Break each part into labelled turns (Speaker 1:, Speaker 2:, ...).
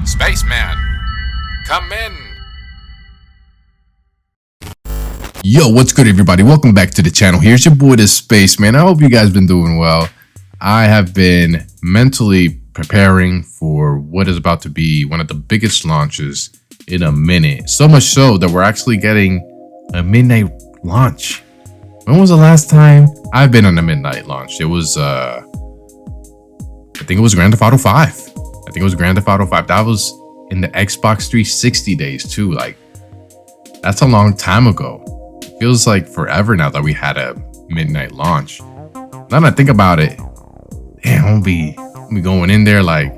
Speaker 1: Spaceman, come in.
Speaker 2: Yo, what's good, everybody? Welcome back to the channel. Here's your boy, the Spaceman. I hope you guys been doing well. I have been mentally preparing for what is about to be one of the biggest launches in a minute. So much so that we're actually getting a midnight launch. When was the last time I've been on a midnight launch? It was, I think it was Grand Theft Auto 5. That was in the Xbox 360 days too. Like, that's a long time ago. It feels like forever now that we had a midnight launch. Now that I think about it, damn, I'll be going in there like,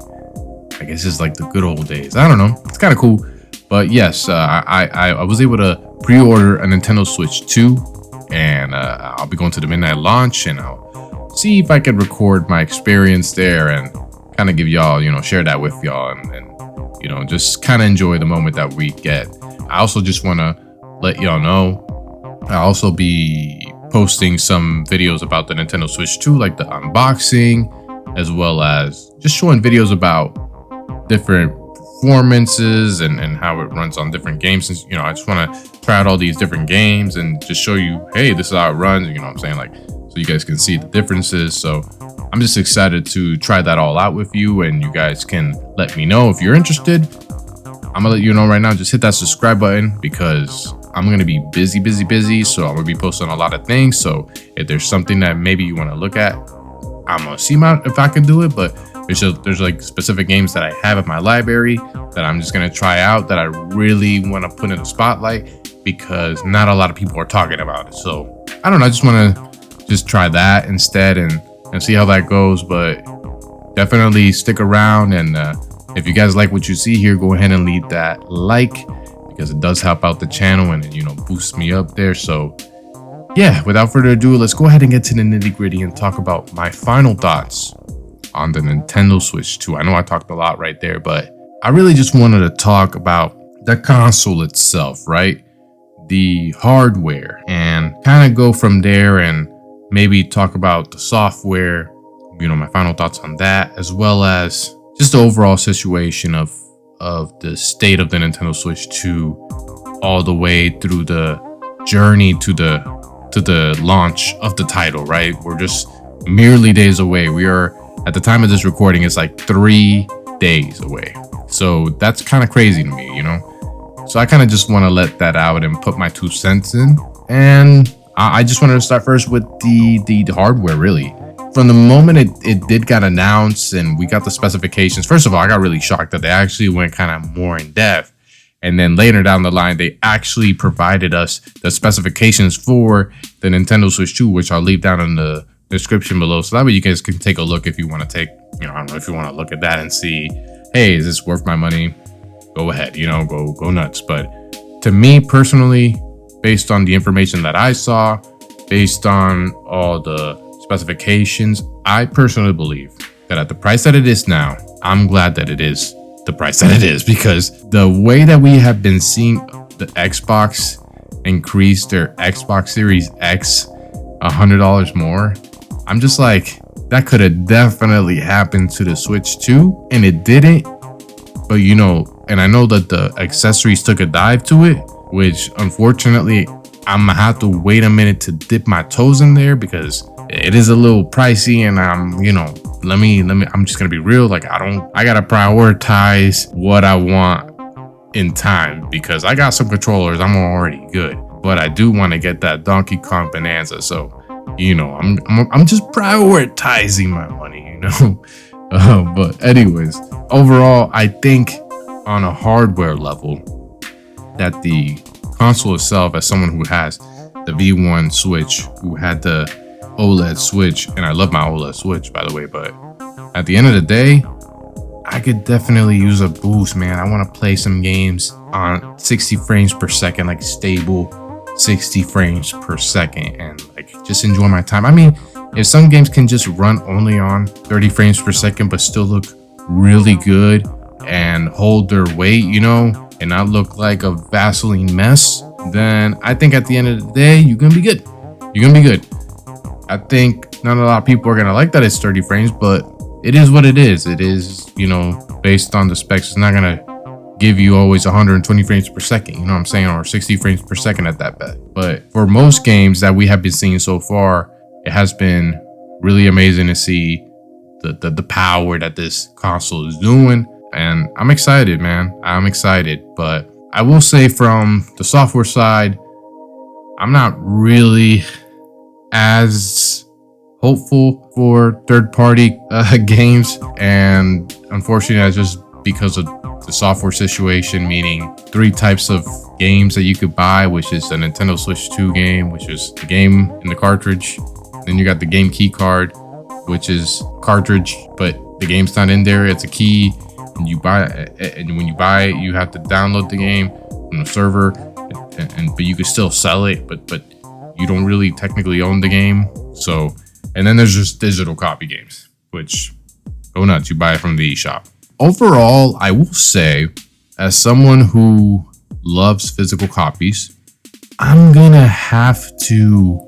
Speaker 2: I guess it's like the good old days. I don't know. It's kind of cool. But yes, I was able to pre-order a Nintendo Switch 2, and I'll be going to the midnight launch, and I'll see if I can record my experience there and kind of give y'all, share that with y'all, and just kind of enjoy the moment that we get. I also just want to let y'all know I'll also be posting some videos about the Nintendo Switch 2, like the unboxing, as well as just showing videos about different performances and how it runs on different games. And, I just want to try out all these different games and just show you, hey, this is how it runs, what I'm saying? Like, so you guys can see the differences. So I'm just excited to try that all out with you, and you guys can let me know if you're interested. I'm gonna let you know right now, just hit that subscribe button, because I'm gonna be busy. So I'm gonna be posting a lot of things. So if there's something that maybe you want to look at, I'm gonna see if I can do it. But there's like specific games that I have in my library that I'm just gonna try out, that I really want to put in the spotlight, because not a lot of people are talking about it. So I don't know, I just want to try that instead and see how that goes. But definitely stick around, and if you guys like what you see here, go ahead and leave that like, because it does help out the channel and boosts me up there. So yeah, without further ado, let's go ahead and get to the nitty-gritty and talk about my final thoughts on the Nintendo Switch 2. I know I talked a lot right there, but I really just wanted to talk about the console itself, right? The hardware, and kind of go from there and maybe talk about the software, my final thoughts on that, as well as just the overall situation of the state of the Nintendo Switch 2 all the way through the journey to the launch of the title, right? We're just merely days away. We are, at the time of this recording, it's like 3 days away. So that's kind of crazy to me, So I kind of just want to let that out and put my 2 cents in. And I just wanted to start first with the hardware, really. From the moment it did got announced and we got the specifications, first of all, I got really shocked that they actually went kind of more in depth. And then later down the line, they actually provided us the specifications for the Nintendo Switch 2, which I'll leave down in the description below. So that way you guys can take a look if you want to take, I don't know, if you want to look at that and see, hey, is this worth my money? Go ahead, go nuts. But to me personally, based on the information that I saw, based on all the specifications, I personally believe that at the price that it is now, I'm glad that it is the price that it is, because the way that we have been seeing the Xbox increase their Xbox Series X $100 more, I'm just like, that could have definitely happened to the Switch 2, and it didn't. But and I know that the accessories took a dive to it, which unfortunately I'm gonna have to wait a minute to dip my toes in there, because it is a little pricey, and I'm just gonna be real. Like, I gotta prioritize what I want in time, because I got some controllers, I'm already good, but I do want to get that Donkey Kong Bonanza. So, I'm just prioritizing my money, But anyways, overall, I think on a hardware level that the console itself, as someone who has the V1 Switch, who had the OLED Switch, and I love my OLED Switch, by the way, but at the end of the day, I could definitely use a boost, man. I want to play some games on 60 frames per second, like stable 60 frames per second, and like just enjoy my time. I mean, if some games can just run only on 30 frames per second but still look really good and hold their weight, and not look like a Vaseline mess, then I think at the end of the day, you're gonna be good. I think not a lot of people are gonna like that it's 30 frames, but it is what it is. It is, based on the specs, it's not gonna give you always 120 frames per second, you know what I'm saying, or 60 frames per second at that best. But for most games that we have been seeing so far, it has been really amazing to see the power that this console is doing. And I'm excited, man. I'm excited. But I will say, from the software side, I'm not really as hopeful for third-party games. And unfortunately, that's just because of the software situation, meaning 3 types of games that you could buy, which is the Nintendo Switch 2 game, which is the game in the cartridge. Then you got the game key card, which is cartridge, but the game's not in there. It's a key, and you buy it. And when you buy it, you have to download the game from the server, but you can still sell it, but you don't really technically own the game. So, and then there's just digital copy games, which go nuts. You buy it from the eShop. Overall, I will say, as someone who loves physical copies, I'm gonna have to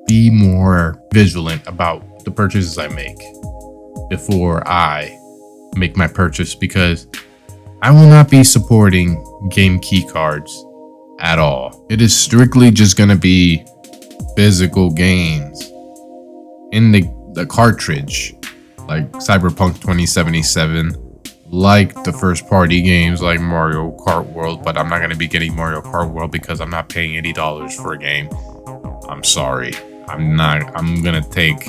Speaker 2: be more vigilant about the purchases I make before I make my purchase, because I will not be supporting game key cards at all. It is strictly just gonna be physical games in the cartridge, like Cyberpunk 2077, like the first party games like Mario Kart World. But I'm not gonna be getting Mario Kart World because I'm not paying $80 for a game. I'm sorry. I'm gonna take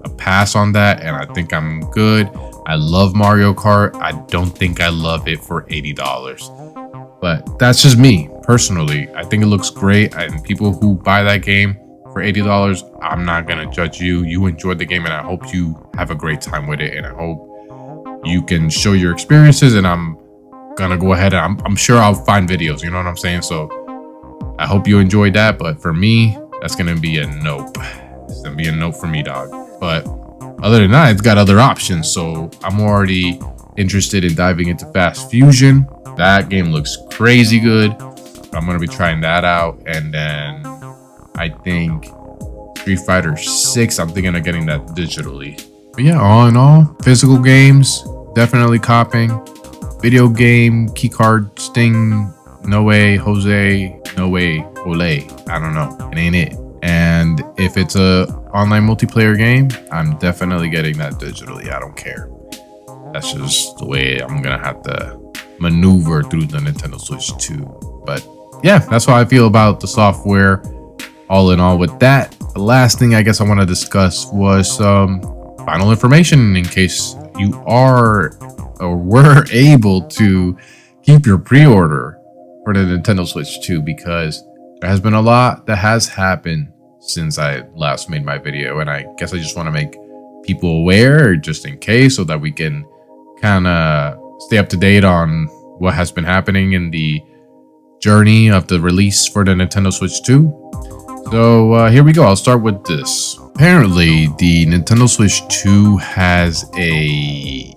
Speaker 2: a pass on that, and I think I'm good. I love Mario Kart. I don't think I love it for $80. But that's just me personally. I think it looks great, and people who buy that game for $80, I'm not gonna judge you. You enjoyed the game, and I hope you have a great time with it, and I hope you can show your experiences. And I'm gonna go ahead and I'm sure I'll find videos, you know what I'm saying? So I hope you enjoyed that, but for me, that's gonna be a nope. It's gonna be a nope for me, dog. But other than that, it's got other options, so I'm already interested in diving into Fast Fusion. That game looks crazy good. I'm gonna be trying that out. And then I think Street Fighter 6, I'm thinking of getting that digitally. But yeah, all in all, physical games, definitely copping. Video game, keycard, Sting, no way, Jose, no way, Ole. I don't know, it ain't it. And if it's a online multiplayer game, I'm definitely getting that digitally. I don't care. That's just the way I'm gonna have to maneuver through the Nintendo Switch 2. But yeah, that's how I feel about the software. All in all, with that, the last thing I guess I want to discuss was final information in case you are or were able to keep your pre-order for the Nintendo Switch 2, because there has been a lot that has happened since I last made my video, and I guess I just want to make people aware just in case, so that we can kind of stay up to date on what has been happening in the journey of the release for the Nintendo Switch 2. So here we go. I'll start with this. Apparently, the Nintendo Switch 2 has a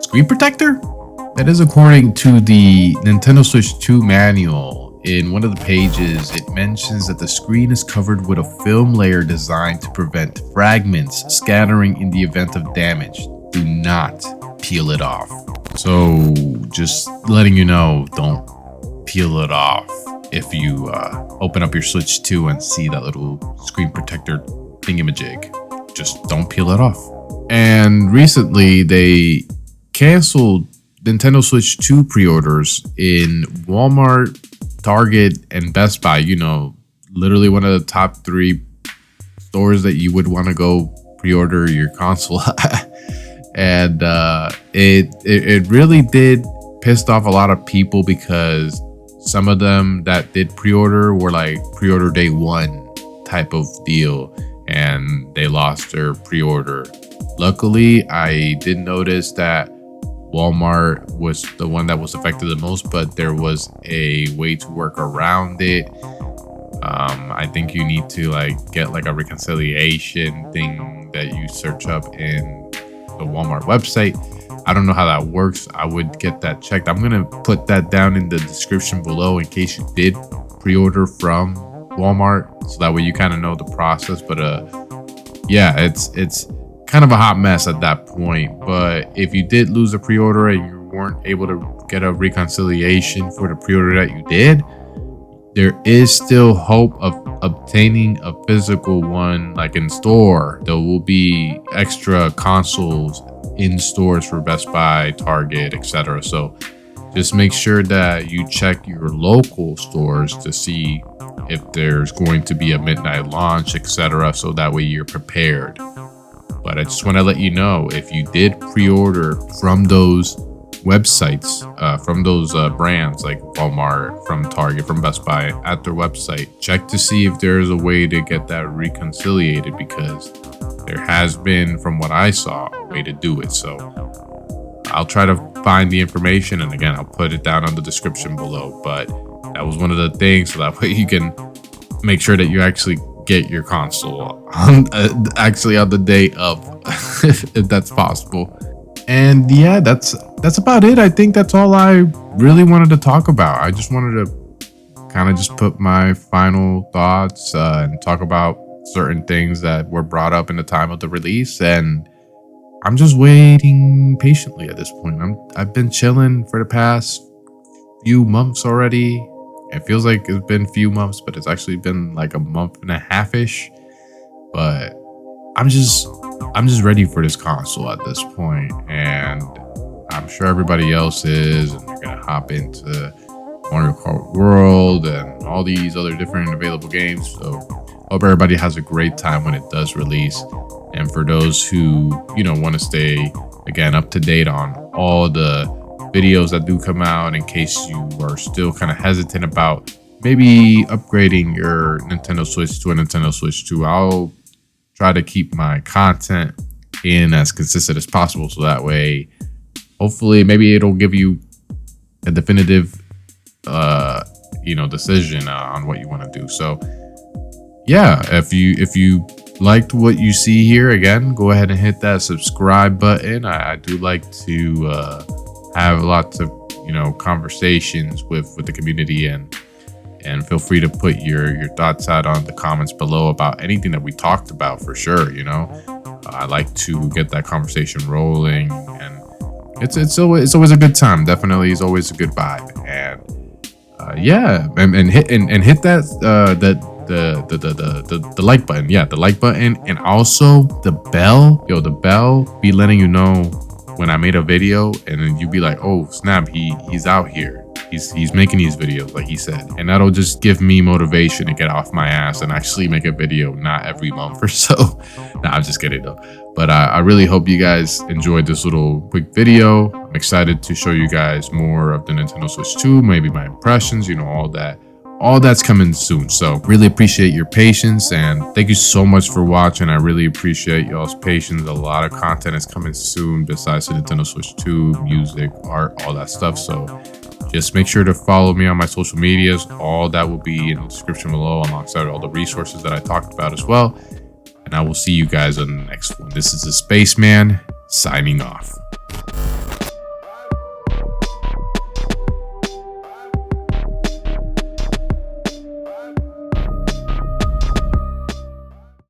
Speaker 2: screen protector. That is according to the Nintendo Switch 2 manual. In one of the pages, it mentions that the screen is covered with a film layer designed to prevent fragments scattering in the event of damage. Do not peel it off. So just letting you know, don't peel it off if you open up your Switch 2 and see that little screen protector thingamajig. Just don't peel it off. And recently, they canceled Nintendo Switch 2 pre-orders in Walmart, Target, and Best Buy. You know, literally one of the top 3 stores that you would want to go pre-order your console. And it really did piss off a lot of people, because some of them that did pre-order were like pre-order day 1 type of deal, and they lost their pre-order. Luckily, I did notice that Walmart was the one that was affected the most, but there was a way to work around it. I think you need to get a reconciliation thing that you search up in the Walmart website. I don't know how that works. I would get that checked. I'm gonna put that down in the description below in case you did pre-order from Walmart, so that way you kind of know the process. But yeah, it's kind of a hot mess at that point. But if you did lose a pre-order and you weren't able to get a reconciliation for the pre-order that you did, there is still hope of obtaining a physical one, like in store. There will be extra consoles in stores for Best Buy, Target, etc. So just make sure that you check your local stores to see if there's going to be a midnight launch, etc. So that way you're prepared. But I just want to let you know, if you did pre-order from those websites, from those brands like Walmart, from Target, from Best Buy, at their website, check to see if there's a way to get that reconciliated, because there has been, from what I saw, a way to do it. So I'll try to find the information, and again, I'll put it down on the description below. But that was one of the things, so that way you can make sure that you actually get your console on actually on the day of, if that's possible. And yeah, that's about it. I think that's all I really wanted to talk about. I just wanted to kind of just put my final thoughts and talk about certain things that were brought up in the time of the release. And I'm just waiting patiently at this point. I've been chilling for the past few months already. It feels like it's been a few months, but it's actually been like a month and a half-ish. But I'm just ready for this console at this point, and I'm sure everybody else is, and they're gonna hop into Mario Kart World and all these other different available games. So hope everybody has a great time when it does release. And for those who, want to stay again up to date on all the videos that do come out, in case you are still kind of hesitant about maybe upgrading your Nintendo Switch to a Nintendo Switch 2, I'll try to keep my content in as consistent as possible, so that way hopefully maybe it'll give you a definitive decision on what you want to do. So yeah, if you liked what you see here, again, go ahead and hit that subscribe button. I do like to have lots of conversations with the community, and feel free to put your thoughts out on the comments below about anything that we talked about, for sure. I like to get that conversation rolling, and it's always a good time. Definitely is always a good vibe. And yeah, and hit that the like button. Yeah, the like button, and also the bell. The bell be letting you know when I made a video, and then you be like, oh snap, he's out here. He's making these videos, like he said, and that'll just give me motivation to get off my ass and actually make a video, not every month or so. Nah, I'm just kidding though. But I really hope you guys enjoyed this little quick video. I'm excited to show you guys more of the Nintendo Switch 2, maybe my impressions, all that's coming soon. So really appreciate your patience, and thank you so much for watching. I really appreciate y'all's patience. A lot of content is coming soon besides the Nintendo Switch 2, music, art, all that stuff. So just make sure to follow me on my social medias. All that will be in the description below, alongside all the resources that I talked about as well. And I will see you guys on the next one. This is the Spaceman, signing off.